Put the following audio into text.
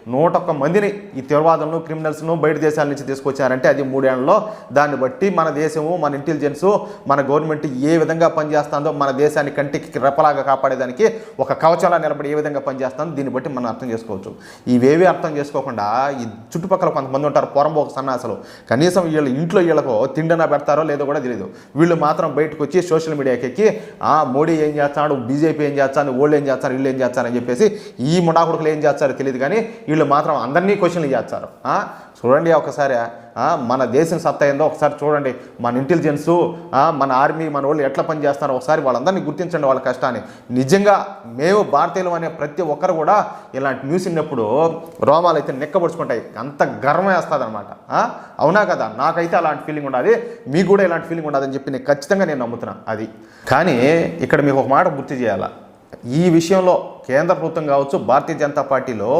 101 మందిని ఈ తీవ్రవాదులను క్రిమినల్స్ను బయట దేశాల నుంచి తీసుకొచ్చారంటే అది 3 ఏళ్లలో. దాన్ని బట్టి మన దేశము, మన ఇంటెలిజెన్సు, మన గవర్నమెంట్ ఏ విధంగా పనిచేస్తుందో, మన దేశాన్ని కంటికి రెప్పలాగా కాపాడేదానికి ఒక కవచంలా నిలబడి ఏ విధంగా పనిచేస్తుందో దీన్ని బట్టి మనం అర్థం చేసుకోవచ్చు. ఇవేవి అర్థం చేసుకోకుండా ఈ చుట్టుపక్కల కొంతమంది ఉంటారు పొరంబోకు సన్నాసులు, కనీసం వీళ్ళకు తిండనా పెడతారో లేదో కూడా తెలియదు. వీళ్ళు మాత్రం బయటకు వచ్చి సోషల్ మీడియాకి ఎక్కి మోడీ ఏం చేస్తాడు, బీజేపీ ఏం చేస్తాను, వాళ్ళు ఏం చేస్తారు, వీళ్ళు ఏం చేస్తారని చెప్పేసి ఈ ముడాకుడుకులు ఏం చేస్తారో తెలియదు, కానీ వీళ్ళు మాత్రం అందరినీ క్వశ్చన్లు చేస్తారు. చూడండి ఒకసారి మన దేశం సత్తా ఏందో ఒకసారి చూడండి. మన ఇంటెలిజెన్సు, మన ఆర్మీ, మన వాళ్ళు ఎట్లా పనిచేస్తారో ఒకసారి వాళ్ళందరినీ గుర్తించండి, వాళ్ళ కష్టాన్ని. నిజంగా మేము భారతీయులు అనే ప్రతి ఒక్కరు కూడా ఇలాంటి న్యూస్ విన్నప్పుడు రోమాలు అయితే నిక్కబడుచుకుంటాయి, అంత గర్వం వేస్తుంది అనమాట. అవునా కదా? నాకైతే అలాంటి ఫీలింగ్ ఉండదు, మీకు కూడా ఇలాంటి ఫీలింగ్ ఉండదని చెప్పి నేను ఖచ్చితంగా నమ్ముతున్నాను. అది కానీ ఇక్కడ మీకు ఒక మాట గుర్తు చేయాలా, ఈ విషయంలో కేంద్ర ప్రభుత్వం కావచ్చు, భారతీయ జనతా పార్టీలో